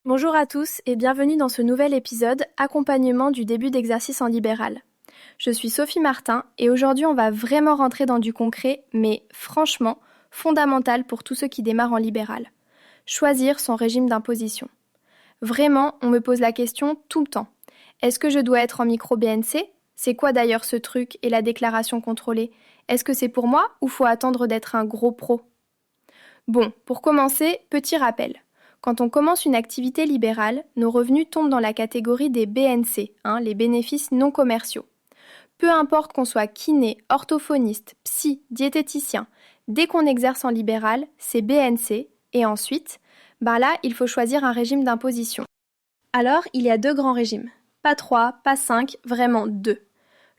Bonjour à tous et bienvenue dans ce nouvel épisode Accompagnement du début d'exercice en libéral. Je suis Sophie Martin et aujourd'hui on va vraiment rentrer dans du concret, mais franchement fondamental pour tous ceux qui démarrent en libéral. Choisir son régime d'imposition. Vraiment, on me pose la question tout le temps. Est-ce que je dois être en micro-BNC ? C'est quoi d'ailleurs ce truc et la déclaration contrôlée ? Est-ce que c'est pour moi ou faut attendre d'être un gros pro ? Bon, pour commencer, petit rappel. Quand on commence une activité libérale, nos revenus tombent dans la catégorie des BNC, les bénéfices non commerciaux. Peu importe qu'on soit kiné, orthophoniste, psy, diététicien, dès qu'on exerce en libéral, c'est BNC, et ensuite, là, il faut choisir un régime d'imposition. Alors, il y a deux grands régimes. Pas trois, pas cinq, vraiment deux.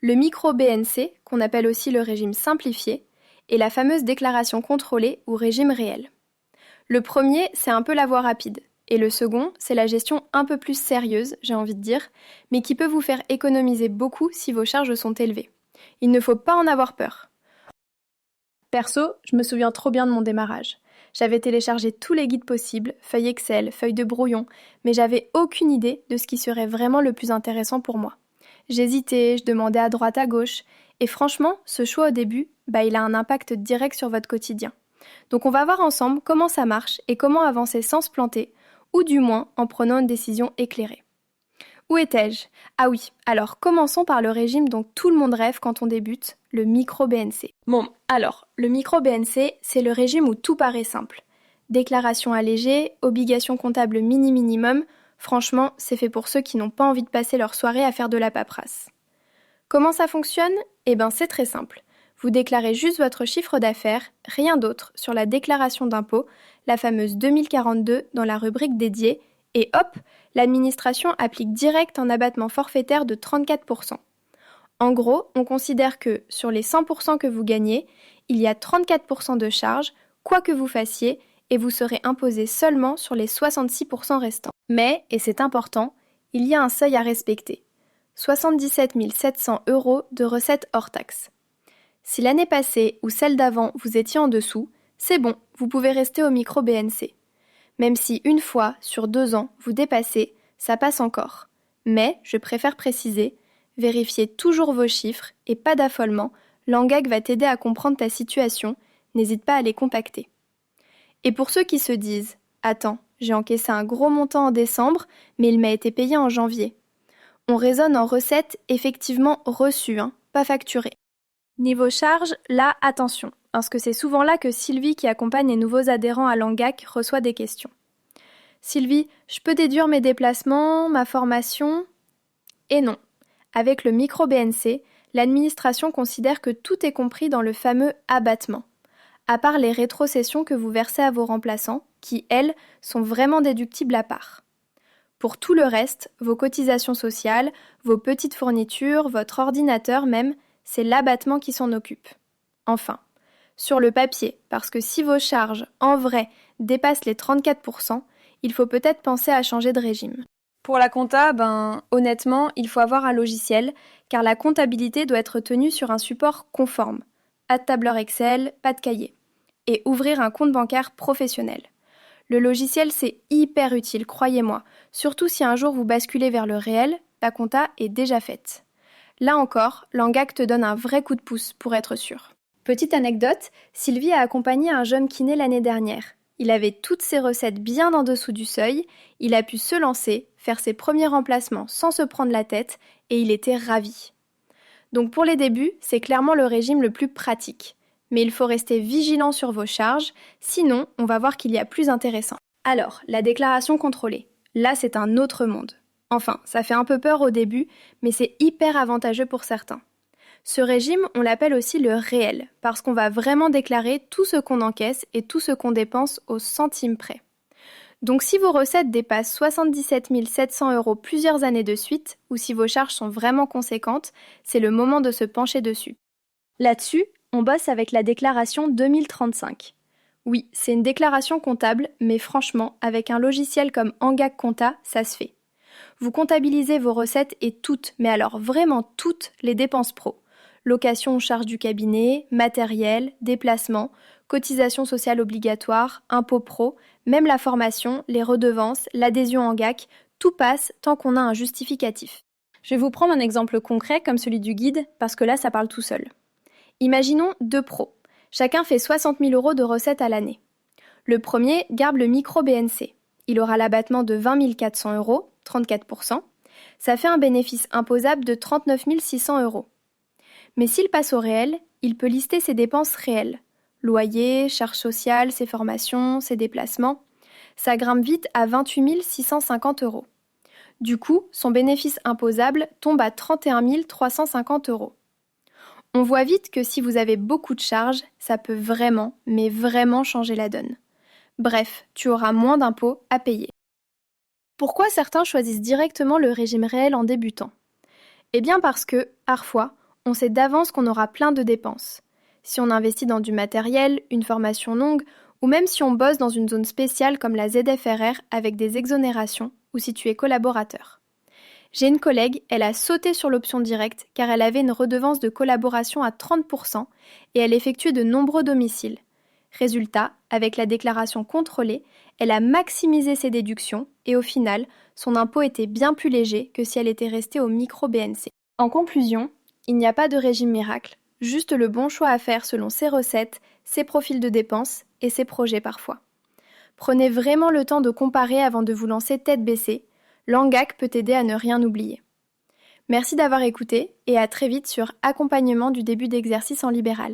Le micro-BNC, qu'on appelle aussi le régime simplifié, et la fameuse déclaration contrôlée ou régime réel. Le premier, c'est un peu la voie rapide. Et le second, c'est la gestion un peu plus sérieuse, j'ai envie de dire, mais qui peut vous faire économiser beaucoup si vos charges sont élevées. Il ne faut pas en avoir peur. Perso, je me souviens trop bien de mon démarrage. J'avais téléchargé tous les guides possibles, feuilles Excel, feuilles de brouillon, mais j'avais aucune idée de ce qui serait vraiment le plus intéressant pour moi. J'hésitais, je demandais à droite à gauche, et franchement, ce choix au début, il a un impact direct sur votre quotidien. Donc on va voir ensemble comment ça marche et comment avancer sans se planter, ou du moins en prenant une décision éclairée. Où étais-je ? Ah oui, alors commençons par le régime dont tout le monde rêve quand on débute, le micro-BNC. Bon, alors, le micro-BNC, c'est le régime où tout paraît simple. Déclaration allégée, obligation comptable minimum, franchement, c'est fait pour ceux qui n'ont pas envie de passer leur soirée à faire de la paperasse. Comment ça fonctionne ? C'est très simple. Vous déclarez juste votre chiffre d'affaires, rien d'autre, sur la déclaration d'impôt, la fameuse 2042 dans la rubrique dédiée, et hop, l'administration applique direct un abattement forfaitaire de 34%. En gros, on considère que sur les 100% que vous gagnez, il y a 34% de charges, quoi que vous fassiez, et vous serez imposé seulement sur les 66% restants. Mais, et c'est important, il y a un seuil à respecter. 77 700 € de recettes hors taxes. Si l'année passée ou celle d'avant vous étiez en dessous, c'est bon, vous pouvez rester au micro-BNC. Même si une fois sur 2 ans vous dépassez, ça passe encore. Mais, je préfère préciser, vérifiez toujours vos chiffres et pas d'affolement, l'ANGAC va t'aider à comprendre ta situation, n'hésite pas à les compacter. Et pour ceux qui se disent « Attends, j'ai encaissé un gros montant en décembre, mais il m'a été payé en janvier », on raisonne en recettes effectivement reçues, pas facturées. Niveau charge, là, attention, parce que c'est souvent là que Sylvie, qui accompagne les nouveaux adhérents à l'ANGAC, reçoit des questions. Sylvie, je peux déduire mes déplacements, ma formation ? Et non. Avec le micro-BNC, l'administration considère que tout est compris dans le fameux abattement, à part les rétrocessions que vous versez à vos remplaçants, qui, elles, sont vraiment déductibles à part. Pour tout le reste, vos cotisations sociales, vos petites fournitures, votre ordinateur même, c'est l'abattement qui s'en occupe. Enfin, sur le papier, parce que si vos charges, en vrai, dépassent les 34%, il faut peut-être penser à changer de régime. Pour la compta, honnêtement, il faut avoir un logiciel, car la comptabilité doit être tenue sur un support conforme. Pas de tableur Excel, pas de cahier. Et ouvrir un compte bancaire professionnel. Le logiciel, c'est hyper utile, croyez-moi, surtout si un jour vous basculez vers le réel, la compta est déjà faite. Là encore, l'ANGAC te donne un vrai coup de pouce pour être sûr. Petite anecdote, Sylvie a accompagné un jeune kiné l'année dernière. Il avait toutes ses recettes bien en dessous du seuil, il a pu se lancer, faire ses premiers remplacements sans se prendre la tête, et il était ravi. Donc pour les débuts, c'est clairement le régime le plus pratique. Mais il faut rester vigilant sur vos charges, sinon on va voir qu'il y a plus intéressant. Alors, la déclaration contrôlée. Là, c'est un autre monde. Enfin, ça fait un peu peur au début, mais c'est hyper avantageux pour certains. Ce régime, on l'appelle aussi le réel, parce qu'on va vraiment déclarer tout ce qu'on encaisse et tout ce qu'on dépense au centime près. Donc si vos recettes dépassent 77 700 € plusieurs années de suite, ou si vos charges sont vraiment conséquentes, c'est le moment de se pencher dessus. Là-dessus, on bosse avec la déclaration 2035. Oui, c'est une déclaration comptable, mais franchement, avec un logiciel comme Angac Compta, ça se fait. Vous comptabilisez vos recettes et toutes, mais alors vraiment toutes les dépenses pro. Location ou charge du cabinet, matériel, déplacement, cotisations sociales obligatoires, impôts pro, même la formation, les redevances, l'adhésion en GAC, tout passe tant qu'on a un justificatif. Je vais vous prendre un exemple concret comme celui du guide, parce que là, ça parle tout seul. Imaginons 2 pros. Chacun fait 60 000 € de recettes à l'année. Le premier garde le micro-BNC. Il aura l'abattement de 20 400 €, 34%. Ça fait un bénéfice imposable de 39 600 €. Mais s'il passe au réel, il peut lister ses dépenses réelles. Loyer, charges sociales, ses formations, ses déplacements. Ça grimpe vite à 28 650 €. Du coup, son bénéfice imposable tombe à 31 350 €. On voit vite que si vous avez beaucoup de charges, ça peut vraiment, mais vraiment changer la donne. Bref, tu auras moins d'impôts à payer. Pourquoi certains choisissent directement le régime réel en débutant ? Eh bien parce que, parfois, on sait d'avance qu'on aura plein de dépenses. Si on investit dans du matériel, une formation longue, ou même si on bosse dans une zone spéciale comme la ZFRR avec des exonérations, ou si tu es collaborateur. J'ai une collègue, elle a sauté sur l'option directe car elle avait une redevance de collaboration à 30% et elle effectuait de nombreux domiciles. Résultat, avec la déclaration contrôlée, elle a maximisé ses déductions et au final, son impôt était bien plus léger que si elle était restée au micro-BNC. En conclusion, il n'y a pas de régime miracle, juste le bon choix à faire selon ses recettes, ses profils de dépenses et ses projets parfois. Prenez vraiment le temps de comparer avant de vous lancer tête baissée. L'ANGAC peut t'aider à ne rien oublier. Merci d'avoir écouté et à très vite sur Accompagnement du début d'exercice en libéral.